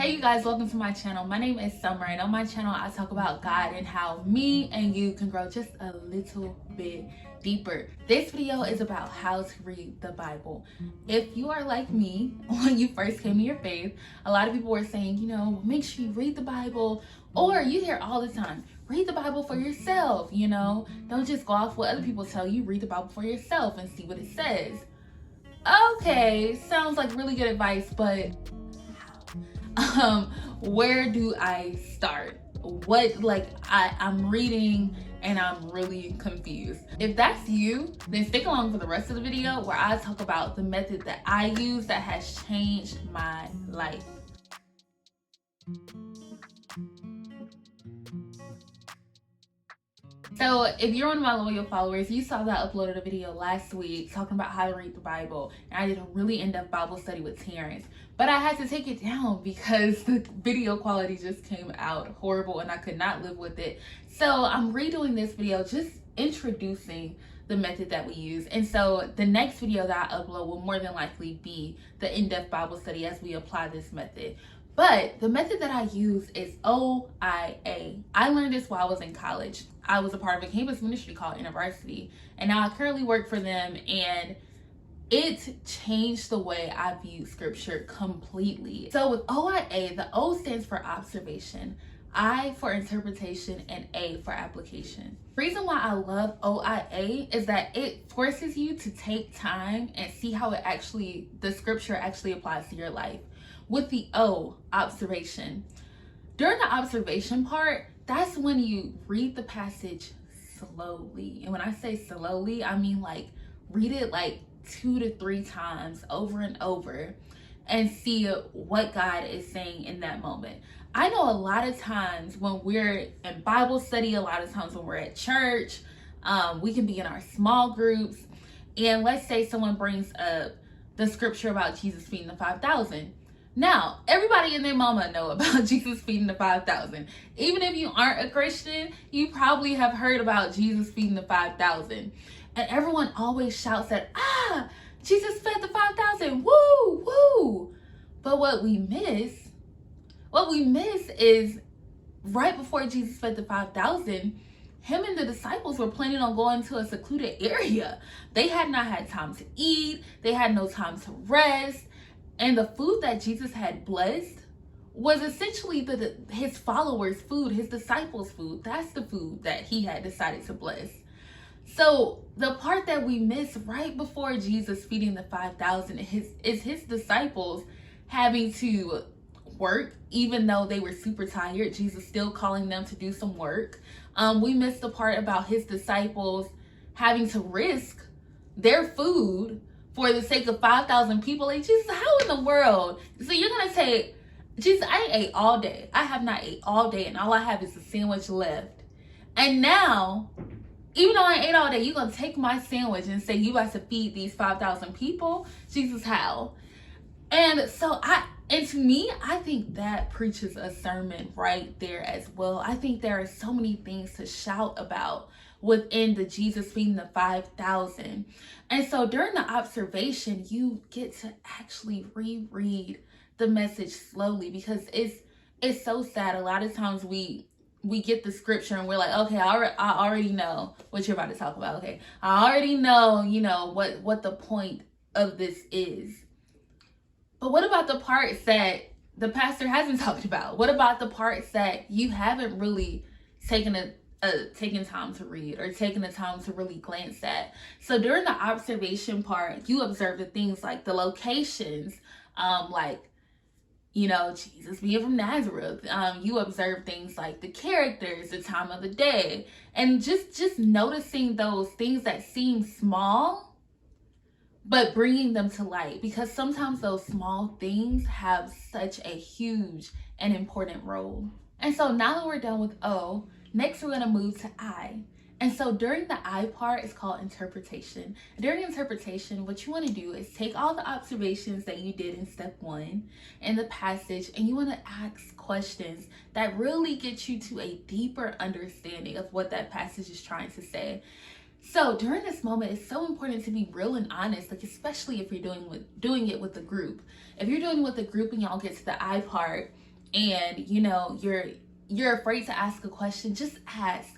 Hey you guys, welcome to my channel. My name is Summer, and on my channel I talk about God and how me and you can grow just a little bit deeper. This video is about how to read the Bible. If you are like me, when you first came to your faith, a lot of people were saying, make sure you read the Bible, or you hear all the time, read the Bible for yourself, don't just go off what other people tell you, read the Bible for yourself and see what it says. Okay, sounds like really good advice, but where do I start? I'm reading and I'm really confused. If that's you, then stick along for the rest of the video where I talk about the method that I use that has changed my life. So if you're one of my loyal followers, you saw that I uploaded a video last week talking about how to read the Bible, and I did a really in-depth Bible study with Terrence, but I had to take it down because the video quality just came out horrible and I could not live with it. So I'm redoing this video, just introducing the method that we use. And so the next video that I upload will more than likely be the in-depth Bible study as we apply this method. But the method that I use is OIA. I learned this while I was in college. I was a part of a campus ministry called InterVarsity, and now I currently work for them, and it changed the way I view scripture completely. So with OIA, the O stands for observation, I for interpretation, and A for application. The reason why I love OIA is that it forces you to take time and see how the scripture actually applies to your life. With the O, observation. During the observation part, that's when you read the passage slowly. And when I say slowly, I mean read it 2 to 3 times over and over and see what God is saying in that moment. I know a lot of times when we're in Bible study, a lot of times when we're at church, we can be in our small groups, and let's say someone brings up the scripture about Jesus feeding the 5,000. Now, everybody and their mama know about Jesus feeding the 5,000. Even if you aren't a Christian, you probably have heard about Jesus feeding the 5,000. And everyone always shouts that, Jesus fed the 5,000, woo, woo. But what we miss is right before Jesus fed the 5,000, him and the disciples were planning on going to a secluded area. They had not had time to eat. They had no time to rest. And the food that Jesus had blessed was essentially his followers' food, his disciples' food. That's the food that he had decided to bless. So the part that we miss right before Jesus feeding the 5,000 is his disciples having to work, even though they were super tired. Jesus still calling them to do some work. We missed the part about his disciples having to risk their food for the sake of 5,000 people. Like, Jesus, how in the world? So you're gonna say, Jesus, I ate all day. I have not ate all day, and all I have is a sandwich left. And now, even though I ate all day, you're gonna take my sandwich and say you about to feed these 5,000 people? Jesus, how? And to me, I think that preaches a sermon right there as well. I think there are so many things to shout about within the Jesus feeding the 5,000. And so during the observation, you get to actually reread the message slowly, because it's so sad. A lot of times we get the scripture and we're like, okay, I already know what you're about to talk about. Okay, I already know, what the point of this is. But what about the parts that the pastor hasn't talked about? What about the parts that you haven't really taken time to read or taken the time to really glance at? So during the observation part, you observe the things like the locations, Jesus being from Nazareth. You observe things like the characters, the time of the day, and just noticing those things that seem small, but bringing them to light, because sometimes those small things have such a huge and important role. And so now that we're done with O, next we're going to move to I. And so during the I part, it's called interpretation. During interpretation, what you want to do is take all the observations that you did in step 1 in the passage, and you want to ask questions that really get you to a deeper understanding of what that passage is trying to say. So during this moment, it's so important to be real and honest, especially if you're doing it with the group. If you're doing it with the group and y'all get to the I part, and you're afraid to ask a question, just ask.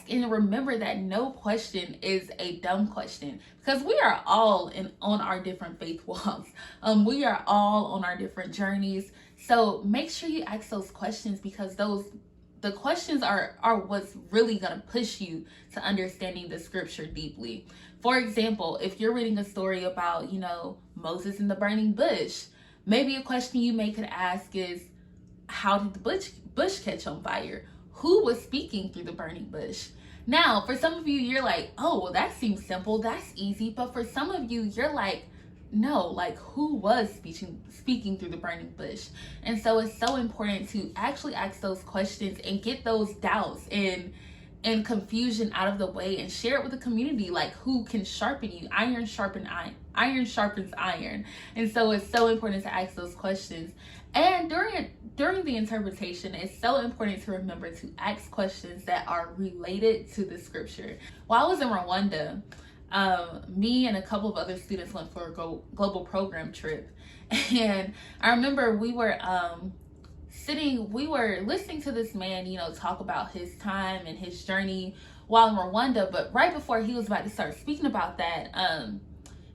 And remember that no question is a dumb question, because we are all on our different faith walks. We are all on our different journeys. So make sure you ask those questions, because the questions are what's really going to push you to understanding the scripture deeply. For example, if you're reading a story about, Moses in the burning bush, maybe a question you could ask is, how did the bush catch on fire? Who was speaking through the burning bush? Now, for some of you, you're like, oh, well, that seems simple. That's easy. But for some of you, you're like, no, like, who was speaking through the burning bush? And so it's so important to actually ask those questions and get those doubts and confusion out of the way, and share it with the community, like, who can sharpen you. Iron sharpens iron. And so it's so important to ask those questions. And during the interpretation, it's so important to remember to ask questions that are related to the scripture. While I was in Rwanda, me and a couple of other students went for a global program trip. And I remember we were listening to this man, talk about his time and his journey while in Rwanda. But right before he was about to start speaking about that,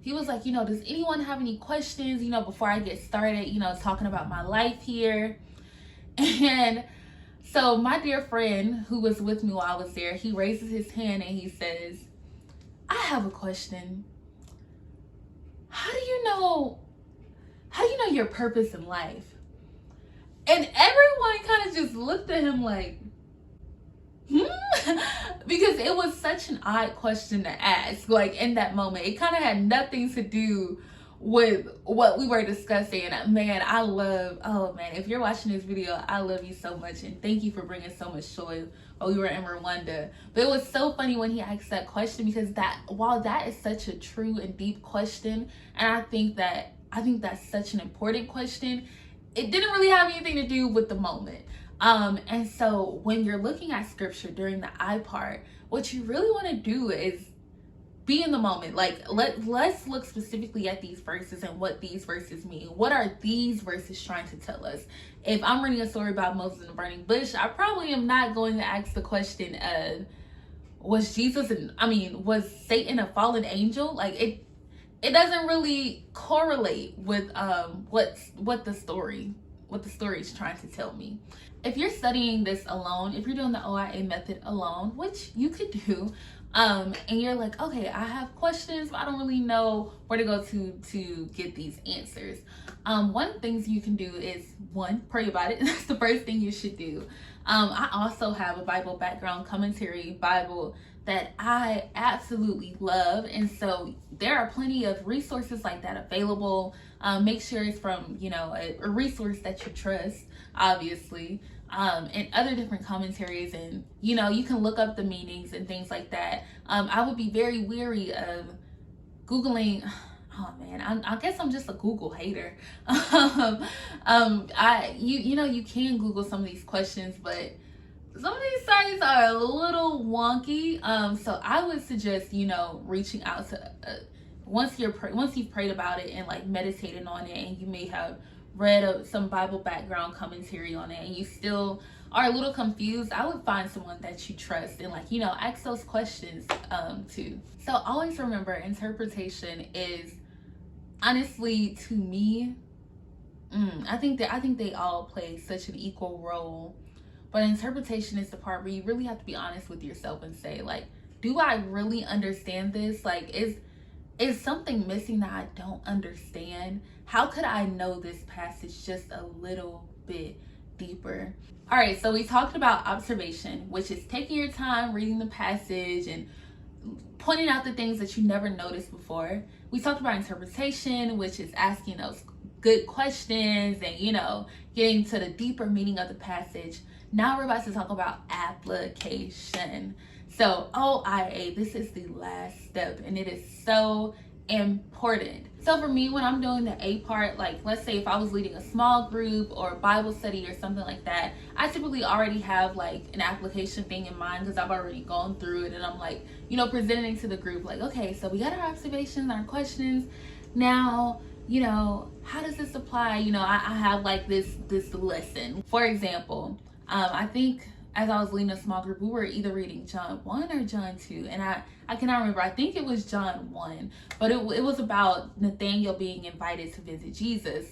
he was like, does anyone have any questions, before I get started, talking about my life here? And so my dear friend who was with me while I was there, he raises his hand and he says, I have a question. How do you know your purpose in life? And everyone kind of just looked at him like, because it was such an odd question to ask. Like, in that moment, it kind of had nothing to do with what we were discussing. And man, if you're watching this video, I love you so much, and thank you for bringing so much joy while we were in Rwanda. But it was so funny when he asked that question, because while that is such a true and deep question, and I think that's such an important question, it didn't really have anything to do with the moment. And so when you're looking at scripture during the I part, what you really want to do is be in the moment. Like, let's look specifically at these verses and what these verses mean. What are these verses trying to tell us? If I'm reading a story about Moses in the burning bush, I probably am not going to ask the question of, was Satan a fallen angel? Like, it doesn't really correlate with what the story is trying to tell me. If you're studying this alone, if you're doing the OIA method alone, which you could do, and you're like, okay, I have questions, but I don't really know where to go to get these answers. One of the things you can do is, one, pray about it. That's the first thing you should do. I also have a Bible background commentary Bible that I absolutely love, and so there are plenty of resources like that available. Make sure it's from a resource that you trust, obviously, and other different commentaries, and you can look up the meanings and things like that. I would be very weary of Googling. Oh man, I guess I'm just a Google hater. You can Google some of these questions, but some of these sites are a little wonky. So I would suggest, reaching out to, once you've prayed about it and like meditated on it, and you may have read some Bible background commentary on it, and you still are a little confused, I would find someone that you trust and ask those questions too. So always remember, interpretation is, honestly, to me, I think they all play such an equal role. But interpretation is the part where you really have to be honest with yourself and say, like, do I really understand this? Like, is something missing that I don't understand? How could I know this passage just a little bit deeper? All right, so we talked about observation, which is taking your time reading the passage and pointing out the things that you never noticed before. We talked about interpretation, which is asking those good questions and, getting to the deeper meaning of the passage. Now we're about to talk about application. So OIA, this is the last step, and it is so important. So for me, when I'm doing the A part, like let's say if I was leading a small group or Bible study or something like that, I typically already have like an application thing in mind, because I've already gone through it, and I'm like, presenting to the group like, okay, so we got our observations, our questions. Now, you know, how does this apply? You know, I have like this lesson. For example, I think as I was leading a small group, we were either reading John 1 or John 2. And I cannot remember. I think it was John 1. But it was about Nathaniel being invited to visit Jesus.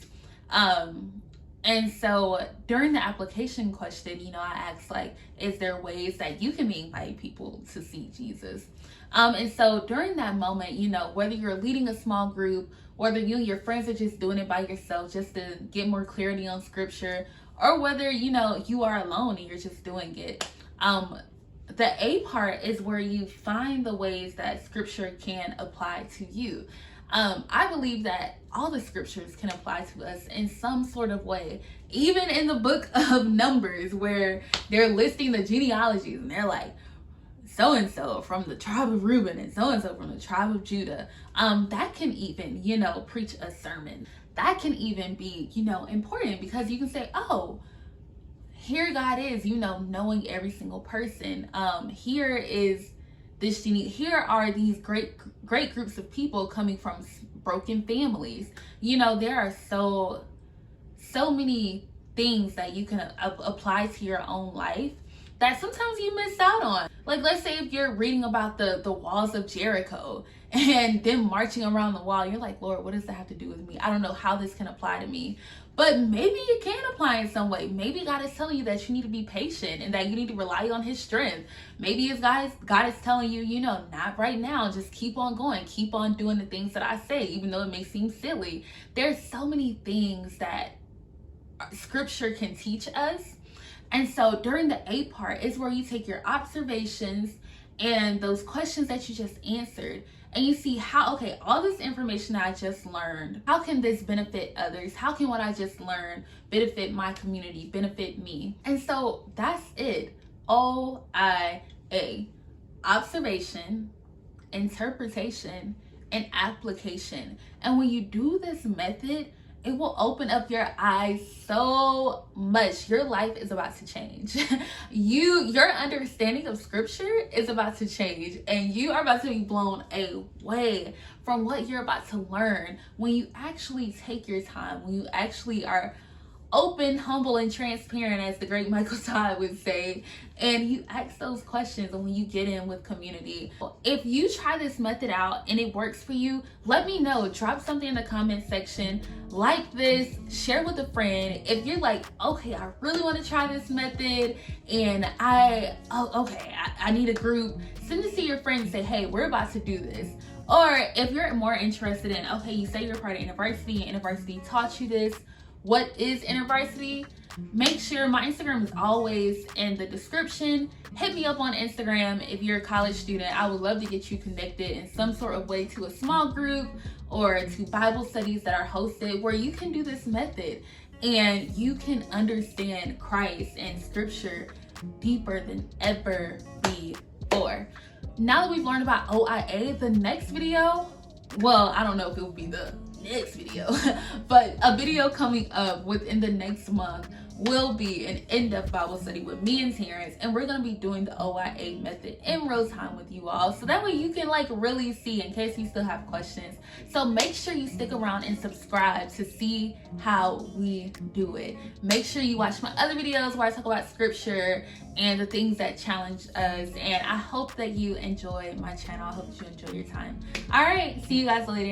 And so during the application question, you know, I asked, like, is there ways that you can invite people to see Jesus? And so during that moment, you know, whether you're leading a small group, whether you and your friends are just doing it by yourself just to get more clarity on scripture, or whether, you know, you are alone and you're just doing it. The A part is where you find the ways that scripture can apply to you. I believe that all the scriptures can apply to us in some sort of way. Even in the book of Numbers, where they're listing the genealogies and they're like, so-and-so from the tribe of Reuben and so-and-so from the tribe of Judah. That can even, you know, preach a sermon. That can even be, you know, important, because you can say, oh, here God is, you know, knowing every single person. Here is this here are these great groups of people coming from broken families. You know, there are so many things that you can apply to your own life that sometimes you miss out on. Like, let's say if you're reading about the walls of Jericho and them marching around the wall, you're like, Lord, what does that have to do with me? I don't know how this can apply to me. But maybe it can apply in some way. Maybe God is telling you that you need to be patient and that you need to rely on his strength. Maybe it's God is telling you, you know, not right now. Just keep on going. Keep on doing the things that I say, even though it may seem silly. There's so many things that scripture can teach us. And so during the A part is where you take your observations and those questions that you just answered, and you see how, okay, all this information that I just learned, how can this benefit others? How can what I just learned benefit my community, benefit me? And so that's it. OIA: observation, interpretation, and application. And when you do this method, it will open up your eyes so much. Your life is about to change. Your understanding of scripture is about to change, and you are about to be blown away from what you're about to learn when you actually take your time, when you actually are open, humble, and transparent, as the great Michael Todd would say, and you ask those questions. And when you get in with community, if you try this method out and it works for you, let me know. Drop something in the comment section, like this, share with a friend. If you're like, okay, I really want to try this method and I need a group, send it to your friends and say, hey, we're about to do this. Or if you're more interested in, okay, you say you're part of InterVarsity and InterVarsity taught you this, what is InterVarsity? Make sure my Instagram is always in the description. Hit me up on Instagram if you're a college student. I would love to get you connected in some sort of way to a small group or to Bible studies that are hosted where you can do this method and you can understand Christ and scripture deeper than ever before. Now that we've learned about OIA, the next video, well, I don't know if it will be the next video, but a video coming up within the next month will be an in-depth Bible study with me and Terrence, and we're going to be doing the OIA method in real time with you all, so that way you can like really see in case you still have questions. So make sure you stick around and subscribe to see how we do it. Make sure you watch my other videos where I talk about scripture and the things that challenge us, and I hope that you enjoy my channel. I hope that you enjoy your time. All right, see you guys later.